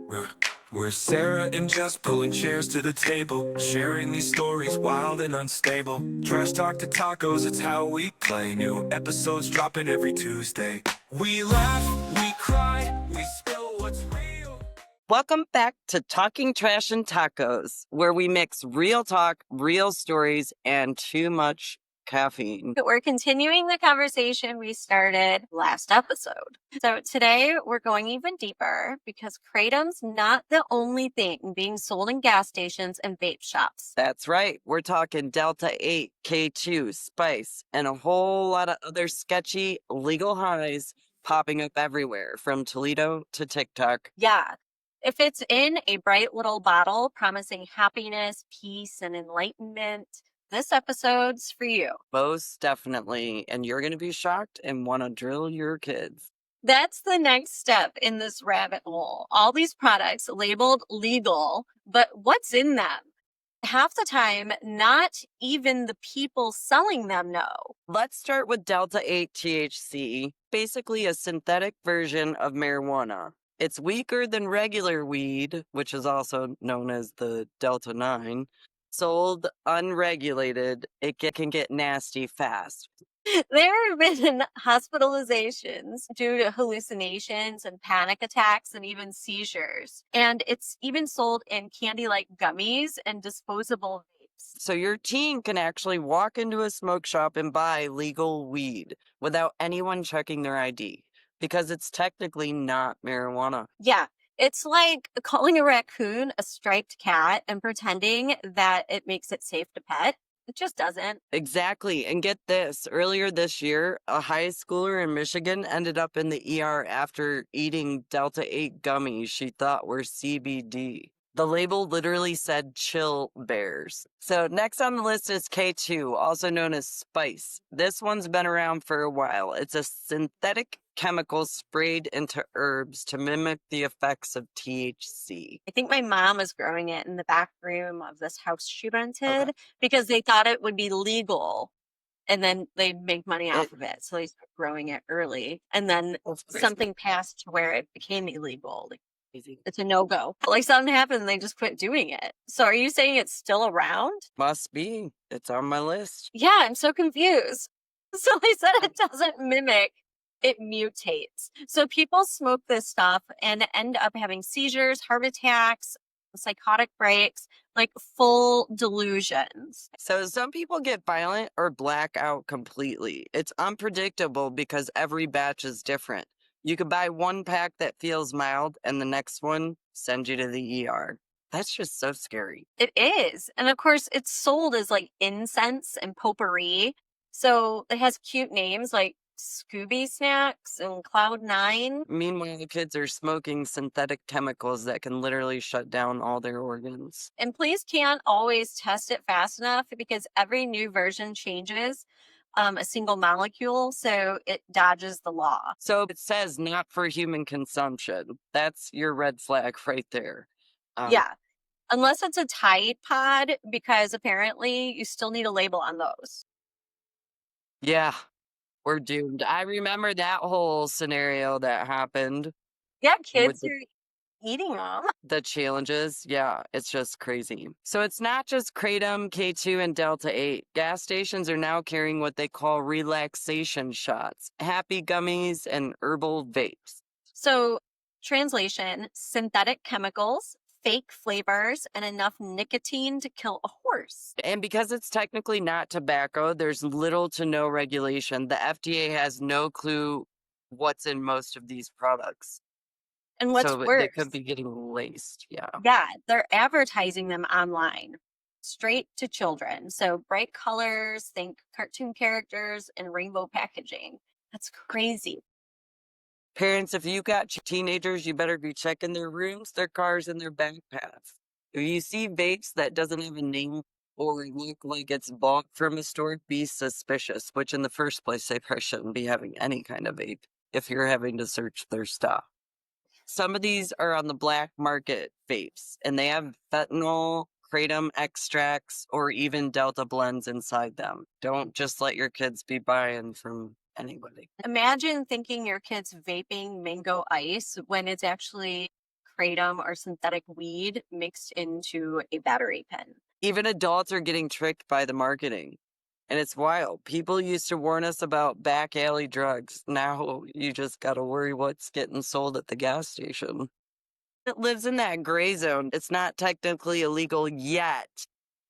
We're, we're Sarah and Jess pulling chairs to the table, sharing these stories wild and unstable. Trash talk to tacos, it's how we play. New episodes dropping every Tuesday. We laugh, we cry, we spill what's real. Welcome back to Talking Trash and Tacos, where we mix real talk, real stories, and too much caffeine. We're continuing the conversation we started last episode. So today we're going even deeper because Kratom's not the only thing being sold in gas stations and vape shops. That's right. We're talking Delta 8, K2, Spice, and a whole lot of other sketchy legal highs popping up everywhere from Toledo to TikTok. Yeah. If it's in a bright little bottle promising happiness, peace, and enlightenment, this episode's for you. Most definitely. And you're going to be shocked and want to drill your kids. That's the next step in this rabbit hole. All these products labeled legal, but what's in them? Half the time, not even the people selling them know. Let's start with Delta 8 THC, basically a synthetic version of marijuana. It's weaker than regular weed, which is also known as the Delta 9. Sold unregulated, it can get nasty fast. There have been hospitalizations due to hallucinations and panic attacks and even seizures. And it's even sold in candy-like gummies and disposable vapes. So your teen can actually walk into a smoke shop and buy legal weed without anyone checking their ID because it's technically not marijuana. Yeah, it's like calling a raccoon a striped cat and pretending that it makes it safe to pet. It just doesn't. Exactly. And get this, earlier this year, a high schooler in Michigan ended up in the ER after eating Delta 8 gummies she thought were CBD. The label literally said chill bears. So next on the list is K2, also known as Spice. This one's been around for a while. It's a synthetic chemical sprayed into herbs to mimic the effects of THC. I think my mom was growing it in the back room of this house she rented because they thought it would be legal and then they'd make money off of it. So they started growing it early. And then something passed to where it became illegal. Like, it's a no-go. Like something happened and they just quit doing it. So are you saying it's still around? Must be. It's on my list. Yeah, I'm so confused. So they said it doesn't mimic, it mutates. So people smoke this stuff and end up having seizures, heart attacks, psychotic breaks, like full delusions. So some people get violent or black out completely. It's unpredictable because every batch is different. You could buy one pack that feels mild and the next one sends you to the ER. That's just so scary. It is. And of course, it's sold as like incense and potpourri. So it has cute names like Scooby Snacks and Cloud9. Meanwhile, the kids are smoking synthetic chemicals that can literally shut down all their organs. And police can't always test it fast enough because every new version changes a single molecule, so it dodges the law. So it says not for human consumption. That's your red flag right there. Yeah, unless it's a Tide Pod, because apparently you still need a label on those. Yeah, we're doomed. I remember that whole scenario that happened. Yeah, kids are eating them. The challenges, yeah, it's just crazy. So it's not just Kratom, K2, and Delta 8. Gas stations are now carrying what they call relaxation shots, happy gummies, and herbal vapes. So, translation, synthetic chemicals, fake flavors, and enough nicotine to kill a horse. And because it's technically not tobacco, there's little to no regulation. The FDA has no clue what's in most of these products. And what's so worse, they could be getting laced. Yeah. Yeah, they're advertising them online, straight to children. So bright colors, think cartoon characters, and rainbow packaging. That's crazy. Parents, if you got teenagers, you better be checking their rooms, their cars, and their backpacks. If you see vapes that doesn't have a name or look like it's bought from a store, be suspicious, which in the first place, they probably shouldn't be having any kind of vape if you're having to search their stuff. Some of these are on the black market vapes, and they have fentanyl, kratom extracts, or even delta blends inside them. Don't just let your kids be buying from anybody. Imagine thinking your kid's vaping mango ice when it's actually kratom or synthetic weed mixed into a battery pen. Even adults are getting tricked by the marketing. And it's wild. People used to warn us about back alley drugs. Now you just got to worry what's getting sold at the gas station. It lives in that gray zone. It's not technically illegal yet,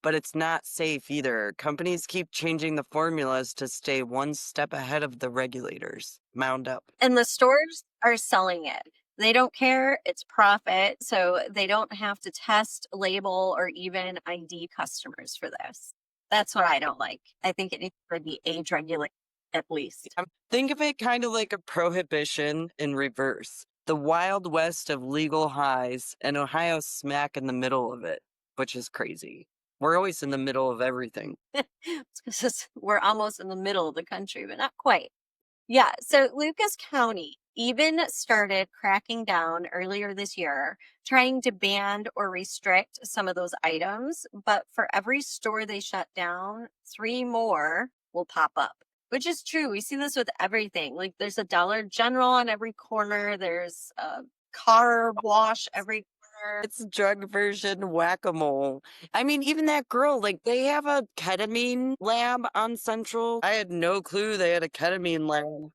but it's not safe either. Companies keep changing the formulas to stay one step ahead of the regulators. Mound up. And the stores are selling it. They don't care, it's profit, so they don't have to test, label, or even ID customers for this. That's what I don't like. I think it needs to be age regulated at least. Think of it kind of like a prohibition in reverse. The wild west of legal highs, and Ohio smack in the middle of it, which is crazy. We're always in the middle of everything. It's 'cause we're almost in the middle of the country, but not quite. Yeah, so Lucas County even started cracking down earlier this year, trying to ban or restrict some of those items. But for every store they shut down, 3 more will pop up, which is true. We see this with everything. Like there's a Dollar General on every corner, there's a car wash every corner. It's drug version whack-a-mole. I mean, even that girl, like they have a ketamine lab on Central. I had no clue they had a ketamine lab.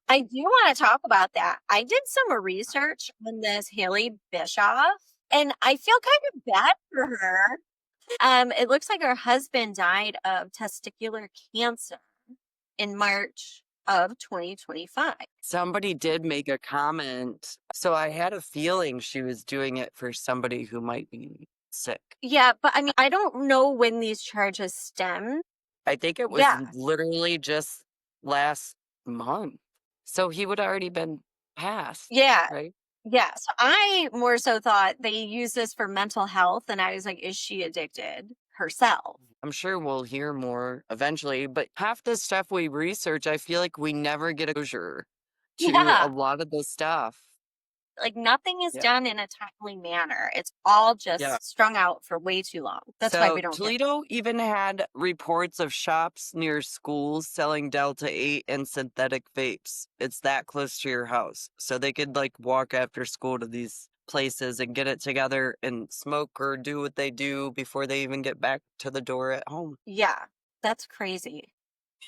I do want to talk about that. I did some research on this Haley Bischoff, and I feel kind of bad for her. It looks like her husband died of testicular cancer in March of 2025. Somebody did make a comment. So I had a feeling she was doing it for somebody who might be sick. Yeah, but I mean, I don't know when these charges stem. I think it was Yeah, literally just last month. So he would already been passed, yeah, right? yeah. So I more so thought they use this for mental health, and I was like, is she addicted herself? I'm sure we'll hear more eventually, but half the stuff we research, I feel like we never get exposure to a Yeah, lot of the stuff. like nothing is Yeah. done in a timely manner. It's all Yeah. just strung out for way too long. That's why So we don't get. Toledo even had reports of shops near schools selling Delta 8 and synthetic vapes. It's that close to your house. So they could like walk after school to these places and get it together and smoke or do what they do before they even get back to the door at home. Yeah, that's crazy.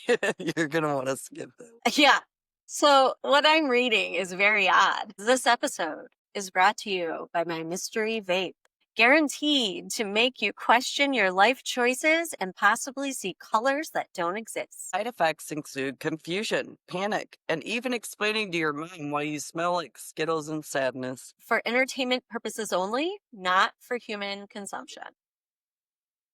You're going to want to skip that. Yeah. So, what I'm reading is very odd. This episode is brought to you by my mystery vape, guaranteed to make you question your life choices and possibly see colors that don't exist. Side effects include confusion, panic, and even explaining to your mom why you smell like Skittles and sadness. For entertainment purposes only, not for human consumption.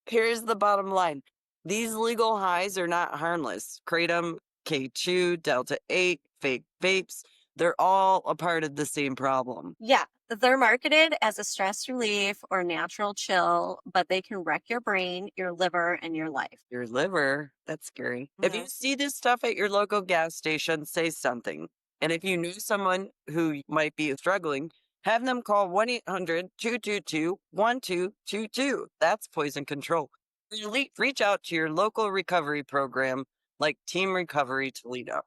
Here's the bottom line. These legal highs are not harmless. Kratom, K2, Delta 8, fake vapes, they're all a part of the same problem. Yeah, they're marketed as a stress relief or natural chill, but they can wreck your brain, your liver, and your life. Your liver, that's scary. If you Mhm. see this stuff at your local gas station, say something. And if you know someone who might be struggling, have them call 1-800-222-1222. That's poison control. Reach out to your local recovery program like Team Recovery Toledo.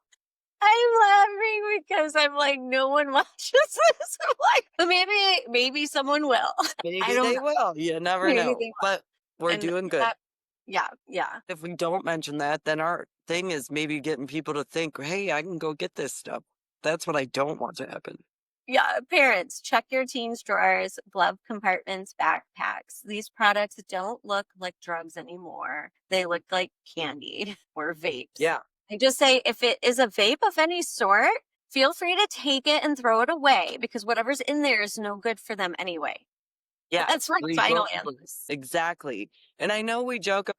I'm laughing because I'm like, no one watches this. I'm like, but maybe someone will. I Maybe don't they know. will. You never Maybe know. they will. But we're And doing good. yeah. If we don't mention that, then our thing is maybe getting people to think, hey, I can go get this stuff. That's what I don't want to happen. Yeah, parents, check your teens' drawers, glove compartments, backpacks. These products don't look like drugs anymore. They look like candy or vapes. Yeah. I just say if it is a vape of any sort, feel free to take it and throw it away because whatever's in there is no good for them anyway. Yeah. That's my final answer. Regardless. Exactly. And I know we joke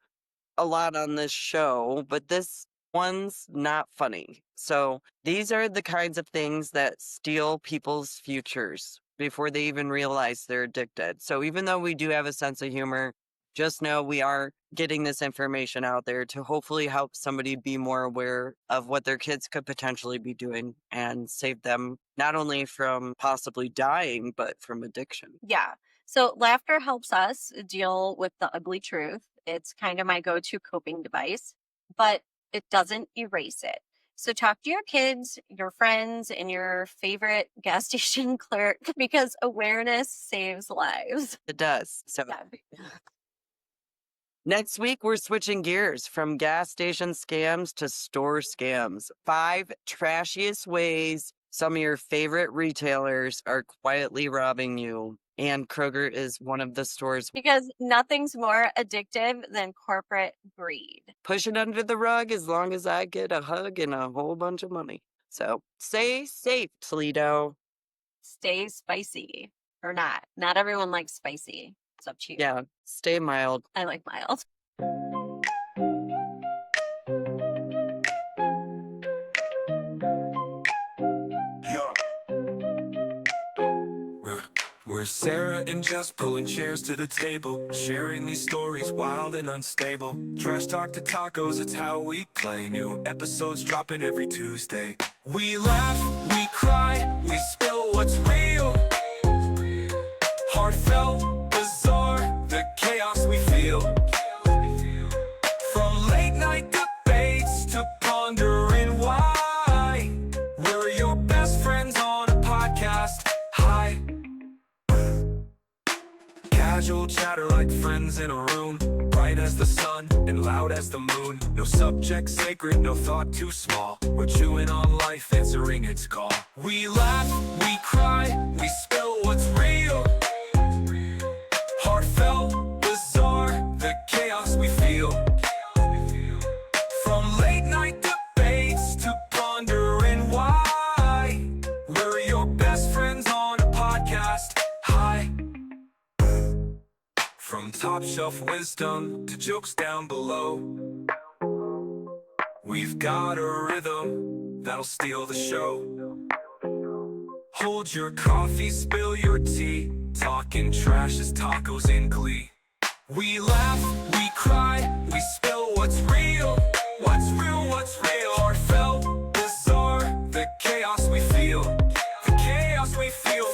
a lot on this show, but this one's not funny. So these are the kinds of things that steal people's futures before they even realize they're addicted. So even though we do have a sense of humor, just know we are getting this information out there to hopefully help somebody be more aware of what their kids could potentially be doing and save them not only from possibly dying, but from addiction. Yeah. So laughter helps us deal with the ugly truth. It's kind of my go to coping device, but it doesn't erase it. So talk to your kids, your friends, and your favorite gas station clerk because awareness saves lives. It does. So Yeah. next week, we're switching gears from gas station scams to store scams. 5 trashiest ways some of your favorite retailers are quietly robbing you. And Kroger is one of the stores. Because nothing's more addictive than corporate greed. Push it under the rug as long as I get a hug and a whole bunch of money. So stay safe, Toledo. Stay spicy or not. Not everyone likes spicy. It's up to you. Yeah, stay mild. I like mild. We're Sarah and Jess pulling chairs to the table, sharing these stories wild and unstable. Trash talk to tacos, it's how we play. New episodes dropping every Tuesday. We laugh, we cry, we spill what's real. Heartfelt, bizarre, the chaos we feel. From late night debates to pondering why. We're your best friends on a podcast. Hi. Casual chatter like friends in a room, bright as the sun and loud as the moon. No subject sacred, no thought too small. We're chewing on life, answering its call. We laugh, we cry, we spill what's real. Heartfelt, bizarre, the chaos we feel. From late night debates to pondering why. We're your best friends on a podcast. Hi. From top shelf wisdom to jokes down below, we've got a rhythm that'll steal the show. Hold your coffee, spill your tea, talking trash as tacos in glee. We laugh, we cry, we spill what's real. What's real, what's real? Heartfelt, bizarre, the chaos we feel. The chaos we feel.